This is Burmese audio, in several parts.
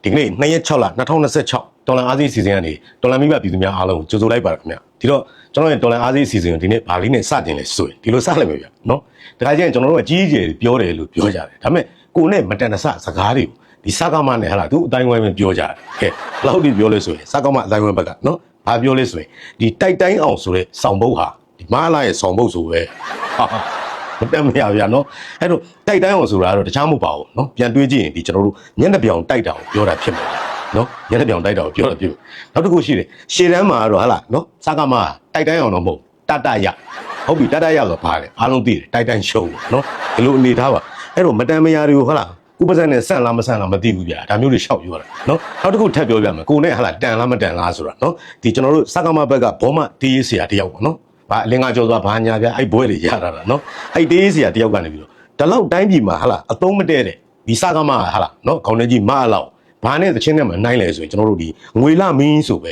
ဒီကနေ့2ရက်6လ2026ဒေါ်လာအားစီးစီစဉ်ကနေဒေါ်လာမိဘပြည်သူများအားလုံးကိုကြိုဆိုလိုက်ပါရခင်ဗျဒီတော့ကျွန်တော်ရဲ့ဒေါ်လာအားစီးစီစဉ်ကိုဒီနေ့ဗာလေးနဲ့စတင်လဲဆိုရင်ဒီလိုစလိုက်မယ်ဗျနော်ဒါကြရင်ကျွန်တော်တို့အကြီးအကျယ်ပြောတယ်လို့ပြောကြတယ်ဒါပေမဲ့ကိုနဲ့မတန်တဆစကားတွေကိုဒီစကားမနဲ့ဟာလားသူအတိုင်းဝိုင်းပဲပြောကြတယ်ကဲဘယ်လောက်ဒီပြောလဲဆိုရင်စကားမအတိုင်းဝိုင်းဘက်ကနော်ဘာပြောလဲဆိုရင်ဒီတိုက်တိုင်းအောင်ဆိုတဲ့ဆောင်ပုတ်ဟာဒီမလာရဲ့ဆောင်ပုတ်ဆိုပဲမတက်မရဗျာနော်အဲ့တော့တိုက်တိုင်းအောင်ဆိုတာကတော့တခြားမဟုတ်ပါဘူးနော်ပြန်တွေးကြည့်ရင်ဒီကျွန်တော်တို့ညနေပြောင်တိုက်တာကိုပြောတာဖြစ်မှာနော်ညနေပြောင်တိုက်တာကိုပြောတာဖြစ်နောက်တစ်ခုရှိတယ်ရှေ့တန်းမှာကတော့ဟာလားနော်စကားမတိုက်တိုင်းအောင်တော့မဟုတ်တတရဟုတ်ပြီတတရဆိုပါလေအားလုံးသိတယ်တိုက်တိုင်းရှုံးနော်ဒီလိုအနေထားပါအဲ့တော့မတန်မရတွေကိုဟာလားဥပဇက်နဲ့ဆန့်လားမဆန့်လားမသိဘူးဗျာဒါမျိုးတွေရှောက်ပြောတာနော်နောက်တစ်ခုထပ်ပြောပြမယ်ကိုနဲ့ဟာလားတန်လားမတန်လားဆိုတာနော်ဒီကျွန်တော်တို့စကားမဘက်ကဘောမတေးရေးဆရာတယောက်ပေါ့နော်ဘာအလင်းကကြောသွားဘာညာဗျာအဲ့ဘွဲတွေရတာနော်အဲ့တေးရေးဆရာတယောက်ကနေပြီးတော့ဒီလောက်တိုင်းပြည်မှာဟာလားအသုံးမတည့်တဲ့ဒီစကားမဟာလားနော်ခေါင်းထဲကြီးမအလောက်ဘာနဲ့သချင်းနဲ့မနိုင်လဲဆိုရင်ကျွန်တော်တို့ဒီငွေလမင်းဆိုပ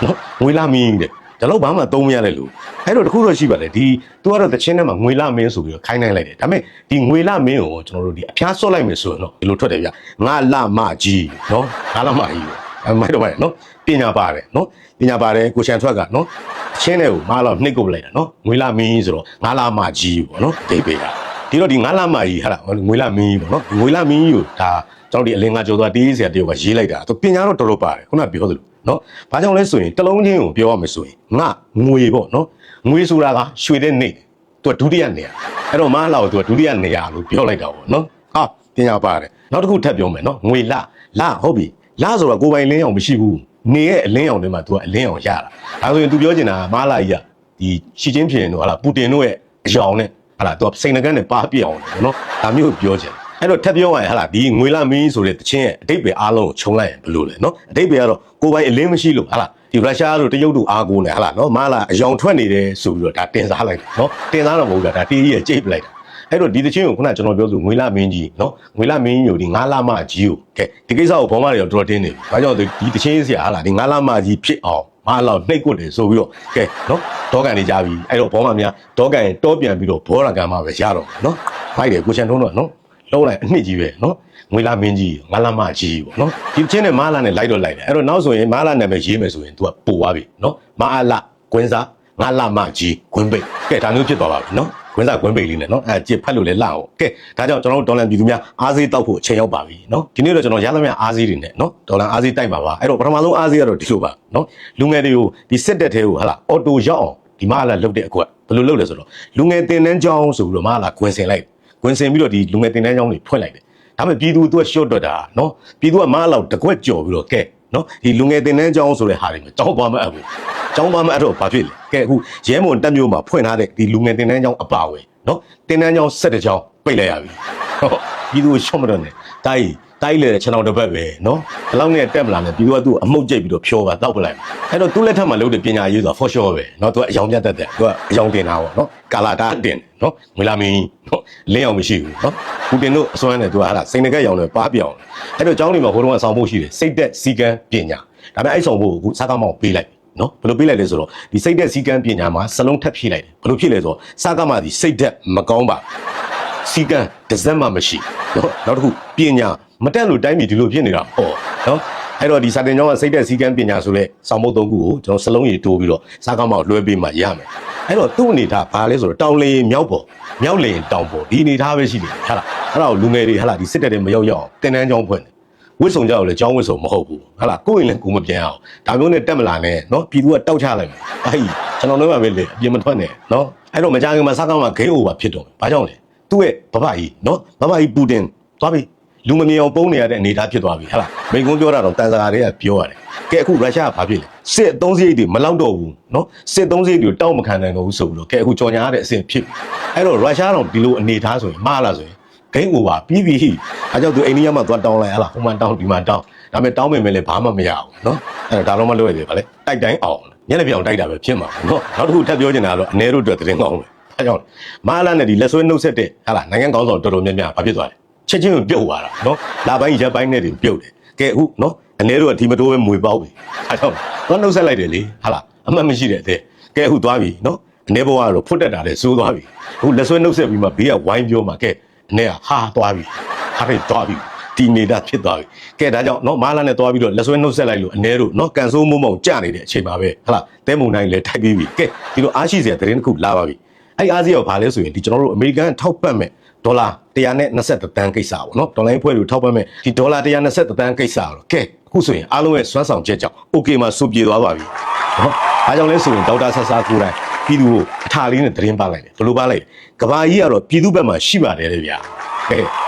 ဲနော်ငွေလမင်းတဲ့ဒါတော့ဘာမှသုံးမရတဲ့လူအဲ့တော့တခုတော့ရှိပါတယ်ဒီသူကတော့သချင်းထဲမှာငွေလမင်းဆိုပြီးတော့ခိုင်းနိုင်လိုက်တယ်ဒါပေမဲ့ဒီငွေလမင်းကိုကျွန်တော်တို့ဒီအဖျားဆော့လိုက်မယ်ဆိုရင်တော့ဒီလိုထွက်တယ်ဗျငါလမကြီးနော်ငါလမကြီးပဲမိုက်တော့ပါနော်ပညာပါတယ်နော်ပညာပါတယ်ကိုရှန်ထွက်ကနော်သချင်းတွေကိုမလောက်နှိပ်ကုတ်လိုက်တာနော်ငွေလမင်းဆိုတော့ငါလမကြီးပေါ့နော်ဒိတ်ပေကဒီတော့ဒီငါလမကြီးဟာငွေလမင်းပေါ့နော်ငွေလမင်းကိုဒါကျွန်တော်ဒီအလင်းကကြောသွားတေးစရာတယောက်ကရေးလိုက်တာသူပညာတော့တော်တော်ပါတယ်ခုနပြောသလိုနော်ဘာကြောင့်လဲဆိုရင်တလုံးချင်းကိုပြောရမယ်ဆိုရင်ငါငွေပေါ့နော်ငွေဆိုတာကရွှေတဲ့နေသူကဒုတိယနေရာအဲ့တော့မလာကိုသူကဒုတိယနေရာလို့ပြောလိုက်တာပေါ့နော်ဟာပညာပါတယ်နောက်တစ်ခုထပ်ပြောမယ်နော်ငွေလဟုတ်ပြီလဆိုတော့ကိုပိုင်လင်းအောင်မရှိဘူးနေရဲ့အလင်းအောင်တွေမှာသူကအလင်းအောင်ရတာဒါဆိုရင်သူပြောချင်တာမလာကြီးကဒီရှီချင်းဖြစ်ရင်တော့ဟာလာပူတင်တို့ရဲ့အယောင်နဲ့ဟာလာသူကစိန်နကန်းနဲ့ပါပြအောင်တယ်နော်ဒါမျိုးပြောချင်အဲ့တော့ထပ်ပြောရရင်ဟာလာဒီငွေလမင်းဆိုတဲ့တခြင်းရဲ့အတိတ်ပဲအားလုံးကိုခြုံလိုက်ရင်ဘယ်လိုလဲနော်အတိတ်ပဲကတော့ကိုပိုင်အလင်းမရှိလို့ဟာလာဒီရုရှားတို့တရုတ်တို့အားကိုးနေဟာလာနော်မလာအယောင်ထွက်နေတယ်ဆိုပြီးတော့ဒါတင်စားလိုက်တယ်နော်တင်စားတော့မဟုတ်တာဒါတေးကြီးရဲ့ကြိတ်ပလိုက်တာအဲ့တော့ဒီတခြင်းကိုခုနကျွန်တော်ပြောဆိုငွေလမင်းကြီးနော်ငွေလမင်းကြီးကိုဒီငါးလမကြီးကိုကဲဒီကိစ္စကိုဘောမတွေတော့တော်တင်းနေပြီဘာကြောင့်ဒီတခြင်းဆရာဟာလာဒီငါးလမကြီးဖြစ်အောင်မလောက်နှိတ်ကွတ်တယ်ဆိုပြီးတော့ကဲနော်ဒေါကန်နေကြပြီအဲ့တော့ဘောမများဒေါကန်တောပြန်ပြီးတော့ဘောရကံမှာပဲရတော့နော်ဖိုက်တယ်ကိုချန်ထုံးတော့နော်လုံးလိုက်အနှစ်ကြီးပဲနော်ငွေလာမင်းကြီးငါလာမကြီးပေါ့နော်ဒီချင်းနဲ့မလာနဲ့လိုက်တော့လိုက်တယ်အဲ့တော့နောက်ဆိုရင်မလာနဲ့ပဲရေးမယ်ဆိုရင် तू ကပို့သွားပြီနော်မအလာကွင်းစားငါလာမကြီးကွင်းပိတ်ကဲဒါမျိုးဖြစ်သွားပါပြီနော်ကွင်းစားကွင်းပိတ်လေးနဲ့နော်အဲ့ကြစ်ဖတ်လို့လည်းလာအောင်ကဲဒါကြောင့်ကျွန်တော်တို့ဒေါ်လာပြည်သူများအားစေးတောက်ဖို့အချိန်ရောက်ပါပြီနော်ဒီနေ့တော့ကျွန်တော်ရသမျှအားစေးတွေနဲ့နော်ဒေါ်လာအားစေးတိုက်ပါပါအဲ့တော့ပထမဆုံးအားစေးကတော့ဒီလိုပါနော်လူငယ်တွေကိုဒီစစ်တက်သေးကိုဟာလာအော်တိုရောက်အောင်ဒီမလာလုတ်တဲ့အကွက်ဘယ်လိုလုတ်လဲဆိုတော့လူငယ်တင်တန်းကြောင်းဆိုပြီးတော့မလာကွင်းစင်လိုက်ကွင်းစင်ပြီးတော့ဒီလူငယ်တင်တန်းကြောင်းတွေဖွင့်လိုက်တယ်ဒါပေမဲ့ပြည်သူသူကရှော့တော့တာနော်ပြည်သူကမအားလောက်တကွက်ကြော်ပြီးတော့ကဲနော်ဒီလူငယ်တင်တန်းကျောင်းဆိုတဲ့ဟာတွေမှာကျောင်းသွားမအပ်ဘူးကျောင်းသွားမအပ်တော့ဘာဖြစ်လဲကဲအခုရဲမွန်တက်မျိုးမှာဖွင့်ထားတဲ့ဒီလူငယ်တင်တန်းကျောင်းအပါဝင်နော်တင်တန်းကျောင်း17ကျောင်းပိတ်လိုက်ရပြီဟုတ်ပြည်သူရှော့မတော့နဲ့တိုက်လေတဲ့ခြေထောက်တစ်ပတ်ပဲနော်ဘလောက်နဲ့တက်မလာနဲ့ပြည်သူကသူ့အမှုတ်ကျိတ်ပြီးတော့ဖြောပါတောက်ပလိုက်အဲ့တော့သူ့လက်ထက်မှာလုပ်တဲ့ပညာရေးဆိုတာ for sure ပဲနော်သူကအယောင်ပြတ်တတ်တယ်သူကအယောင်တင်တာပေါ့နော်ကာလာတာတင်နော်ငွေလာမင်းနော်လင်းအောင်မရှိဘူးနော်ပူတင်တို့အစွမ်းနဲ့သူကဟာစိန်နကက်ရောင်နဲ့ပါပြောင်းအဲ့တော့ကျောင်းတွေမှာဘိုးတော်ကဆောင်ဖို့ရှိတယ်စိတ်သက်စီကံပညာဒါပေမဲ့အဲ့ဆောင်ဖို့ကိုစားကောင်းမောင်ပေးလိုက်နော်ဘယ်လိုပေးလိုက်လဲဆိုတော့ဒီစိတ်သက်စီကံပညာမှာစလုံးထပ်ဖြည့်လိုက်တယ်ဘယ်လိုဖြစ်လဲဆိုတော့စားကောင်းမှဒီစိတ်သက်မကောင်းပါစီကံတစ်စက်မှမရှိနော်နောက်တစ်ခုပညာမတက်လို့တိုင်းပြည်ဒီလိုဖြစ်နေတာဟောနော်အဲ့တော့ဒီစာတင်ကျောင်းကစိတ်သက်စီကံပညာဆိုတဲ့ဆောင်းမုတ်သုံးခုကိုကျွန်တော်စလုံးရည်တိုးပြီးတော့စားကောင်းမောင်လွှဲပေးမှရမယ်အဲ့တော့သူ့အနေထားဘာလဲဆိုတော့တောင်လေမြောက်ပေါ်မြောက်လေတောင်ပေါ်ဒီအနေထားပဲရှိတယ်ဟာလားအဲ့တော့လူငယ်တွေဟာလားဒီစစ်တပ်တွေမရောက်ရအောင်တင်တန်းကျောင်းဖွင့်တယ်ဝစ်စုံကြောက်လေကျောင်းဝစ်စုံမဟုတ်ဘူးဟာလားကိုယ်ရင်လည်းကိုမပြန်အောင်ဒါမျိုးနဲ့တက်မလာနဲ့နော်ပြည်သူကတောက်ချလိုက်မယ်အဲ့ကျွန်တော်တို့ကပဲလေအပြင်မထွက်နဲ့နော်အဲ့တော့မကြခင်မှာစားကောင်းမှာဂိမ်းအိုဗာဖြစ်တော့ဘာကြောင့်လဲသူ့ရဲ့ဘဘကြီးနော်ဘဘကြီးပူတင်သွားပြီလူမမြင်အောင်ပုံနေရတဲ့အနေအထားဖြစ်သွားပြီဟာလားမိကုန်းပြောတာတော့တန်စကားတွေကပြောရတယ်ကဲအခုရုရှားကဘာဖြစ်လဲစစ်သုံးစရိတ်တွေမလောက်တော့ဘူးနော်စစ်သုံးစရိတ်တွေတောက်မခံနိုင်တော့ဘူးဆိုပြီးတော့ကဲအခုကြော်ညာရတဲ့အဆင့်ဖြစ်ပြီအဲ့တော့ရုရှားတော့ဒီလိုအနေအထားဆိုရင်မှားလားဆိုရင်ဂိမ်းအိုဗာပြီးပြီအဲကြောင့်သူအိန္ဒိယမှာသွားတောင်းလိုက်ဟာလားဟိုမှာတောင်းဒီမှာတောင်းဒါပေမဲ့တောင်းပေမဲ့လည်းဘာမှမရဘူးနော်အဲ့တော့ဒါတော့မလွယ်သေးပါလေတိုက်တိုင်းအောင်ညနေပြောင်တိုက်တာပဲဖြစ်မှာနော်နောက်တစ်ခုထပ်ပြောချင်တာကတော့အနေတို့အတွက်သတင်းကောင်းပဲအဲကြောင့်မာလာနဲ့ဒီလက်ဆွဲနှုတ်ဆက်တဲ့ဟာလားနိုင်ငံကောင်းဆောင်တော်တော်များများဘာဖြစ်သွားလဲချက်ချင်းပြုတ်သွားတာနော်လာပိုင်းရက်ပိုင်းနဲ့တွေပြုတ်တယ်ကဲအခုနော်အနေတို့ကဒီမတိုးပဲမွေပေါက်ပြီအဲကြောင့်တော့နှုတ်ဆက်လိုက်တယ်လေဟာလားအမှတ်မရှိတဲ့တဲ့ကဲအခုသွားပြီနော်အနေဘဝကတော့ဖွတ်တက်တာလေစိုးသွားပြီအခုလက်ဆွဲနှုတ်ဆက်ပြီးမှဘေးကဝိုင်းပြောမှကဲအနေကဟာသွားပြီဟာတွေသွားပြီ ဒီနေတာဖြစ်သွားပြီကဲဒါကြောင့်နော်မာလာနဲ့သွားပြီးတော့လက်ဆွဲနှုတ်ဆက်လိုက်လို့အနေတို့နော်ကန်ဆိုးမုံမုံကြနေတဲ့အချိန်မှာပဲဟလာတဲမုံတိုင်းလည်းထိုက်ပြီးပြီကဲဒီလိုအားရှိစရာသတင်းတစ်ခုလာပါပြီအဲ့အားစီရောဘာလဲဆိုရင်ဒီကျွန်တော်တို့အမေရိကန်ထောက်ပံ့မဲ့ဒေါ်လာ120တန်းကိစ္စပေါ့နော်ဒေါ်လာဖွဲ့လို့ထောက်ပံ့မဲ့ဒီဒေါ်လာ120တန်းကိစ္စတော့ကဲအခုဆိုရင်အားလုံးရဲ့စွမ်းဆောင်ချက်ကြောင့် okay မှာစုပြေသွားပါပြီနော်အားကြောင့်လဲဆိုရင်ဒေါက်တာဆဆာကိုယ်တိုင်ပြည်သူကိုအထာလေးနဲ့သတင်းပါလိုက်တယ်ဘယ်လိုပါလိုက်လဲကဘာကြီးကတော့ပြည်သူဘက်မှာရှိပါတယ်လေဗျာကဲ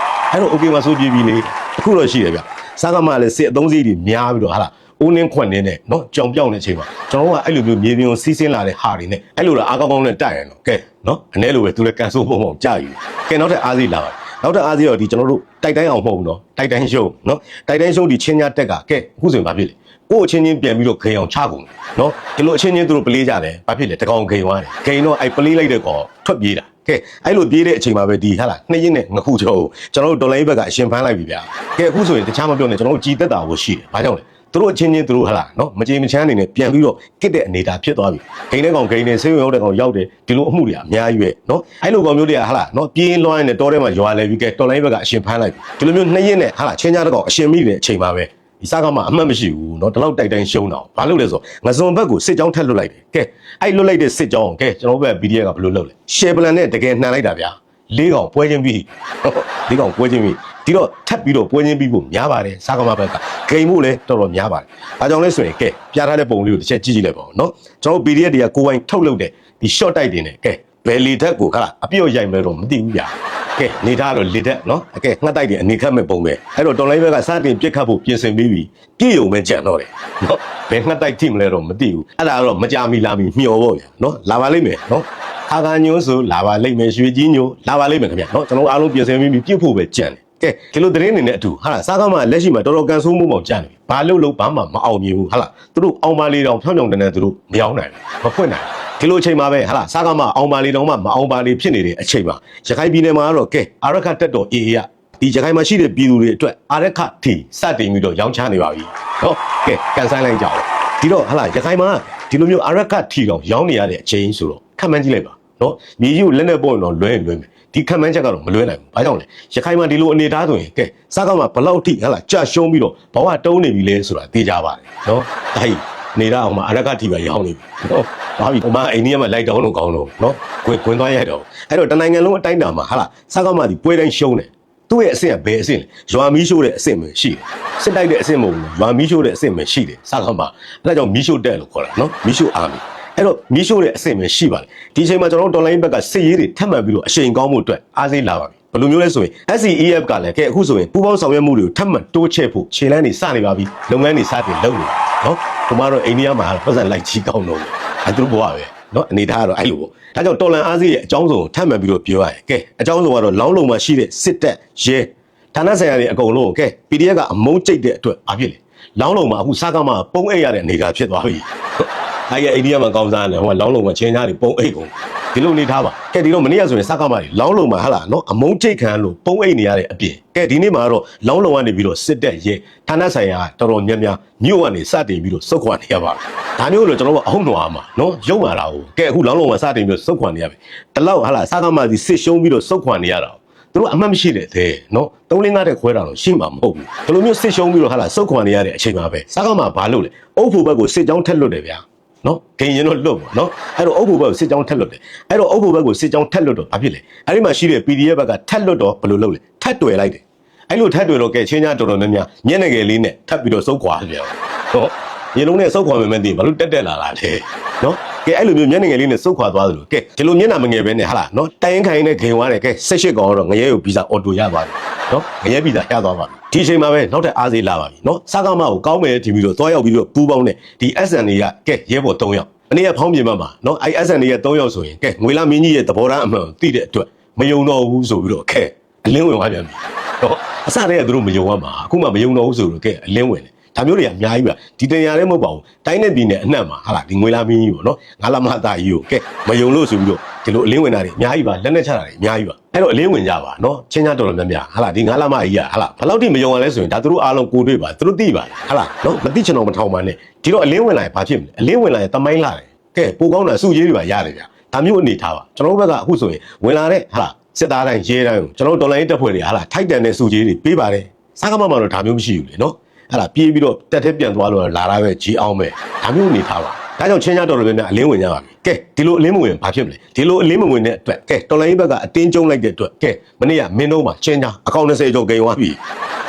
အဲ့တော့ okay မှာစုပြေပြီလေအခုတော့ရှိတယ်ဗျစားကမှလည်းစစ်အသုံးစည်းတွေများပြီးတော့ဟာလားဦးနှင်းခွန်နေနဲ့နော်ကြောင်ပြောင်းနေချိန်မှာကျွန်တော်ကအဲ့လိုမျိုးမြေပြင်ကိုစီးဆင်းလာတဲ့ဟာတွေနဲ့အဲ့လိုလားအားကောင်းကောင်းနဲ့တိုက်ရတော့ကဲနော်အနေလိုပဲသူလည်းကန်ဆိုးပုံပုံကြာယူကဲနောက်ထပ်အားစီးလာပါနောက်ထပ်အားစီးတော့ဒီကျွန်တော်တို့တိုက်တိုင်းအောင်မဟုတ်ဘူးနော်တိုက်တိုင်းရှုံးနော်တိုက်တိုင်းရှုံးဒီချင်းညာတက်ကကဲအခုဆိုရင်ဘာဖြစ်လဲကို့အချင်းချင်းပြန်ပြီးတော့ခေအောင်ချကုန်နော်ဒီလိုအချင်းချင်းသူတို့ပလေးကြတယ်ဘာဖြစ်လဲတကောင်ခေသွားတယ်ခေတော့အဲ့ပလေးလိုက်တဲ့ကောင်ထွက်ပြေးတာကဲအဲ့လိုပြေးတဲ့အချိန်မှာပဲဒီဟာလားနှစ်ရင်နဲ့ငခုကျော်ကျွန်တော်တို့ဒေါ်လာရေးဘက်ကအရှင်ဖမ်းလိုက်ပြီဗျာကဲအခုဆိုရင်တခြားမပြောနဲ့ကျွန်တော်တို့ကြည်သက်တာကိုရှိတယ်ဘာကြောင့်လဲသူတို့အချင်းချင်းသူတို့ဟာလားနော်မကြေမချမ်းအနေနဲ့ပြန်ပြီးတော့ကစ်တဲ့အနေတာဖြစ်သွားပြီဂိမ်းတဲ့ကောင်ဂိမ်းနဲ့ဆေးရုံရောက်တဲ့ကောင်ရောက်တယ်ဒီလိုအမှုတွေအများကြီးပဲနော်အဲ့လိုကောင်မျိုးတွေကဟာလားနော်ပြင်းလွှမ်းနေတဲ့တောထဲမှာရွာလဲပြီးကဲတော်လိုင်းဘက်ကအရှင်ဖမ်းလိုက်ပြီဒီလိုမျိုးနှစ်ရင်နဲ့ဟာလားချင်းကြားတဲ့ကောင်အရှင်မိတဲ့အချိန်မှာပဲဒီစားကမှအမှတ်မရှိဘူးเนาะဒီလောက်တိုက်တိုင်းရှုံးတော့ဘာလို့လဲဆိုငစွန်ဘက်ကိုစစ်ကြောင်းထက်လွတ်လိုက်တယ်ကဲအဲ့လွတ်လိုက်တဲ့စစ်ကြောင်းကဲကျွန်တော်ဘက် PDF ကဘယ်လိုလုပ်လဲရှယ်ပလန်နဲ့တကယ်နှံလိုက်တာဗျာ၄កောင်ပွဲချင်းပြီး၄កောင်ပွဲချင်းပြီးဒီတော့ထပ်ပြီးတော့ပွဲချင်းပြီးဖို့များပါတယ်စားကမှဘက်ကဂိမ်းဖို့လည်းတော်တော်များပါတယ်ဒါကြောင့်လဲဆိုရင်ကဲပြထားတဲ့ပုံလေးကိုတစ်ချက်ကြည့်ကြည့်လိုက်ပါဦးเนาะကျွန်တော် PDF တွေကကိုယ်ပိုင်ထုတ်လုပ်တဲ့ဒီ short တိုက်တင်နဲ့ကဲဘယ်လီဓာတ်ကိုခါအပြုတ်ရိုက်မယ်တော့မသိဘူးဗျာကဲနေထားတော့လေတက်နော်ကဲငှက်တိုက်တယ်အနေခတ်မဲ့ပုံပဲအဲ့တော့တော်လိုင်းဘက်ကစတင်ပြစ်ခတ်ဖို့ပြင်ဆင်ပြီးပြီပြည့်ုံပဲကြံတော့တယ်နော်ဘယ်ငှက်တိုက်ထိမလဲတော့မသိဘူးအဲ့ဒါတော့မကြမီလာမီမျောပေါ့ဗျာနော်လာပါလိမ့်မယ်နော်ခါခါညိုးဆိုလာပါလိမ့်မယ်ရွှေကြီးညိုးလာပါလိမ့်မယ်ခင်ဗျနော်ကျွန်တော်အားလုံးပြင်ဆင်ပြီးပြစ်ဖို့ပဲကြံတယ်ကဲဒီလိုသတင်းနေနဲ့အတူဟာလားစားကားမှလက်ရှိမှာတော်တော်ကန်ဆိုးမှုပေါက်ကြံတယ်ဘာလို့ဘာမှမအောင်မြင်ဘူးဟာလားသူတို့အောင်ပါလေးတောင်ဖြောင်းဖြောင်းတန်းတန်းသူတို့မရောက်နိုင်ဘူးမဖွင့်နိုင်ဒီလိုအချိန်မှာပဲဟာလားစားကားမှအောင်ပါလေးတောင်မှမအောင်ပါလေးဖြစ်နေတဲ့အချိန်မှာရခိုင်ပြည်နယ်မှာကတော့ကဲအာရခတက်တော် AA ကဒီရခိုင်မှာရှိတဲ့ပြည်သူတွေအတွက်အာရခထီစတင်ပြီးတော့ရောင်းချနေပါပြီနော်ကဲကန်ဆိုင်လိုက်ကြအောင်ဒီတော့ဟာလားရခိုင်မှာဒီလိုမျိုးအာရခထီကောင်ရောင်းနေရတဲ့အချိန်ဆိုတော့ခံမှန်းကြည့်လိုက်ပါနော်မြေကြီးကိုလက်နဲ့ပို့ရင်တော့လွဲမယ်ဒီခံမှန်းချက်ကတော့မလွဲနိုင်ဘူး။ဘာကြောင့်လဲ။ရခိုင်မှာဒီလိုအနေထားဆိုရင်ကဲစားကောင်းမှာဘလောက်ထိဟလာကြာရှုံးပြီးတော့ဘဝတုံးနေပြီလဲဆိုတာသိကြပါတယ်နော်။ဒါကြီးနေတာအောင်မှာအရကတိပဲရောင်းနေပြီ။နော်။ဘာဖြစ်ဟိုမှာအိန္ဒိယမှာလိုက်တောင်းလို့ကောင်းတော့နော်။ခွင်သွားရတော့အဲ့တော့တနိုင်ငံလုံးအတိုင်းတာမှာဟာလားစားကောင်းမှာဒီပွဲတိုင်းရှုံးတယ်။သူ့ရဲ့အဆင့်ကဘယ်အဆင့်လဲ။ရွာမီးရှိုးတဲ့အဆင့်ပဲရှိတယ်။စစ်တိုက်တဲ့အဆင့်မဟုတ်ဘူး။ရွာမီးရှိုးတဲ့အဆင့်ပဲရှိတယ်။စားကောင်းမှာအဲ့ဒါကြောင့်မီးရှိုးတက်လို့ခေါ်တာနော်။မီးရှိုးအာမီအဲ့တော့မီးရှို့တဲ့အဆင့်ပဲရှိပါတယ်ဒီအချိန်မှာကျွန်တော်တို့ online ဘက်ကစစ်ရေးတွေထပ်မံပြီးတော့အရှိန်ကောင်းမှုအတွက်အားစိလာပါပြီဘယ်လိုမျိုးလဲဆိုရင် SCEF ကလည်းကဲအခုဆိုရင်ပူးပေါင်းဆောင်ရွက်မှုတွေကိုထပ်မံတိုးချဲ့ဖို့ခြေလှမ်းတွေစနေပါပြီလုပ်ငန်းတွေစတင်လုပ်နေပါနော်ဒီမှာတော့အိန္ဒိယမှာပတ်စံလိုက်ကြီးကောင်းတော့အဲ့သူတို့ဘဝပဲနော်အနေထားကတော့အဲ့လိုပေါ့ဒါကြောင့်တော်လန်အားစိရဲ့အကြောင်းစုံကိုထပ်မံပြီးတော့ပြောရတယ်ကဲအကြောင်းစုံကတော့လောင်းလုံမှာရှိတဲ့စစ်တပ်ရဲဌာနဆိုင်ရာတွေအကုန်လုံးကဲ PDF ကအမုန်းကျိတ်တဲ့အတွက်ဘာဖြစ်လဲလောင်းလုံမှာအခုစားကမှပုံအိတ်ရတဲ့အနေထားဖြစ်သွားပြီအဲ့အိန္ဒိယမှာကောင်းစားတယ်ဟိုကလောင်းလုံမှာချင်းသားတွေပုံအိတ်ကုန်ဒီလိုနေထားပါကဲဒီတော့မနေ့ကဆိုရင်စကားမတွေလောင်းလုံမှာဟာလားနော်အမုန်းချိတ်ခံလို့ပုံအိတ်နေရတဲ့အပြင်ကဲဒီနေ့မှာတော့လောင်းလုံကနေပြီးတော့စစ်တက်ရဲဌာနဆိုင်ရာတော်တော်များများမြို့ကနေစတင်ပြီးတော့စုတ်ခွာနေရပါဒါမျိုးလို့ကျွန်တော်ကအဟုတ်တော်မှာနော်ရုပ်လာတာကိုကဲအခုလောင်းလုံမှာစတင်ပြီးတော့စုတ်ခွာနေရပြီတလောက်ဟာလားစကားမစီစစ်ရှုံးပြီးတော့စုတ်ခွာနေရတာသူတို့အမှတ်မရှိတဲ့သေးနော်3-5တဲ့ခွဲတာတော့ရှိမှာမဟုတ်ဘူးဒီလိုမျိုးစစ်ရှုံးပြီးတော့ဟာလားစုတ်ခွာနေရတဲ့အချိန်မှာပဲစကားမဘာလို့လဲအုပ်ဖို့ဘက်ကိုစစ်ကြောင်းထက်လွတ်တယ်ဗျာနော်ဂိမ်းရင်တော့လွတ်ပေါ့နော်အဲ့တော့အုပ်ဖို့ဘက်ကိုစစ်ကြောင်းထက်လွတ်တယ်အဲ့တော့အုပ်ဖို့ဘက်ကိုစစ်ကြောင်းထက်လွတ်တော့ဘာဖြစ်လဲအဲ့ဒီမှာရှိတဲ့ PDF ဘက်ကထက်လွတ်တော့ဘယ်လိုလုပ်လဲထက်တွေ့လိုက်တယ်အဲ့လိုထက်တွေ့တော့ကဲချင်းညာတော်တော်များများမျက်နှာငယ်လေးနဲ့ထပ်ပြီးတော့စုပ်ခွာပြန်ဟုတ်ရေလုံးနဲ့စုပ်ခွာမယ်မသိဘာလို့တက်လာလဲနော်ကဲအဲ့လိုမျိုးမျက်နှာငယ်လေးနဲ့စုပ်ခွာသွားသလိုကဲဒီလိုမျက်နှာမငယ်ပဲနဲ့ဟာလားနော်တိုင်ခိုင်းနဲ့ဂိမ်းဝါးတယ်ကဲ18ကောင်တော့ငရဲကိုဗီဇာအော်တိုရပါပြီနော်ငရဲဗီဇာရသွားပါပြီဒီအချိန်မှာပဲနောက်ထပ်အားစေးလာပါပြီနော်စားကားမကိုကောင်းမယ်ဒီပြီးတော့တွားရောက်ပြီးတော့ပူးပေါင်းတဲ့ဒီ SN တွေကကဲရဲဘော်3ယောက်အနေနဲ့ဖောင်းပြင်မှာနော်အဲ့ SN တွေရဲ့3ယောက်ဆိုရင်ကဲငွေလာမင်းကြီးရဲ့သဘောထားအမှန်သိတဲ့အတွက်မယုံတော့ဘူးဆိုပြီးတော့ကဲအလင်းဝင်သွားပြန်ပြီနော်အစတည်းကသူတို့မယုံရမှာအခုမှမယုံတော့ဘူးဆိုတော့ကဲအလင်းဝင်တယ်ဒါမျိုးတွေကအများကြီးပါဒီတင်ရလည်းမဟုတ်ပါဘူးတိုင်းနဲ့ပြည်နယ်အနှံ့မှာဟာလားဒီငွေလာမင်းကြီးပေါ့နော်ငါလာမသားကြီးကိုကဲမယုံလို့ဆိုပြီးတော့ဒီလိုအလင်းဝင်တာတွေအများကြီးပါလက်နဲ့ချတာတွေအများကြီးပါအဲ့တော့အလင်းဝင်ကြပါနော်ချင်းချင်းတော်တော်များများဟာလားဒီငါလာမကြီးကဟာလားဘယ်လောက်ထိမယုံရလဲဆိုရင်ဒါသူတို့အားလုံးကိုတွေ့ပါသူတို့သိပါဟာလားနော်မသိချင်တော့မထောင်ပါနဲ့ဒီတော့အလင်းဝင်လာရင်ဘာဖြစ်မလဲအလင်းဝင်လာရင်တမိုင်းလာတယ်ကဲပိုကောင်းတာစုကြီးတွေပါရတယ်ဗျာဒါမျိုးအနေထားပါကျွန်တော်တို့ဘက်ကအခုဆိုရင်ဝင်လာတဲ့ဟာလားစစ်သားတိုင်းရဲတိုင်းကိုကျွန်တော်တို့တော်လိုင်းတက်ဖွဲ့တွေဟာလားထိုက်တန်တဲ့စုကြီးတွေပေးပါတယ် စကားမှတော့ဒါမျိုးမရှိဘူးလေနော်အဲ့ဒါပြေးပြီးတော့တက်တဲ့ပြန်သွားလို့လာတာပဲကြီးအောင်ပဲဒါမျိုးနေထားပါဒါကြောင့်ချင်းကြတော်တော်များများအလင်းဝင်ကြပါပြီကဲဒီလိုအလင်းမဝင်ဘာဖြစ်မလဲဒီလိုအလင်းမဝင်တဲ့အတွက်ကဲတော်လိုင်းဘက်ကအတင်းကျုံလိုက်တဲ့အတွက်ကဲမနေ့ကမင်းတို့မှာချင်းကြအကောင့်20ကျော်ဂိမ်းသွားပြီ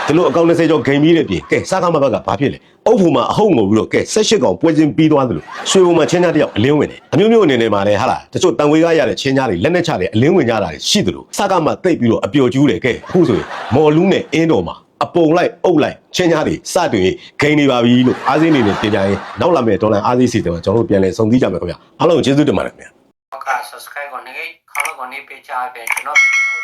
ဒီလိုအကောင့်20ကျော်ဂိမ်းပြီးတဲ့ပြင်ကဲစကားမှဘက်ကဘာဖြစ်လဲအုပ်ဖို့မှာအဟုတ်ငိုပြီးတော့ကဲ18ကောင်ပွဲချင်းပြီးသွားသလိုရွှေဘုံမှာချင်းကြတယောက်အလင်းဝင်တယ်အမျိုးမျိုးအနေနဲ့မှာလဲဟာလားတချို့တန်ဝေးကားရတဲ့ချင်းကြတွေလက်နဲ့ချတယ်အလင်းဝင်ကြတာရှိသလိုစကားမှတိတ်ပြီးတော့အပျော်ကျူးတယ်ကဲအခုဆိုရင်မော်လူးနဲ့အင်းတော်မှာအပုံလိုက်အုပ်လိုက်ချင်းညာတွေစတင်ဂိမ်းနေပါပြီလို့အားစင်းနေနဲ့တင်ပြရင်နောက်လာမယ့်ဒေါ်လာအားစင်းစီတယ်မှာကျွန်တော်တို့ပြန်လည်စုံစည်းကြမယ်ခင်ဗျာအားလုံးကျေးဇူးတင်ပါတယ်ခင်ဗျာ ဟုတ်ကဲ့ subscribe ကိုနေခေါင်းလုံးကိုနေပေးချပေးကျွန်တော်ဗီဒီယို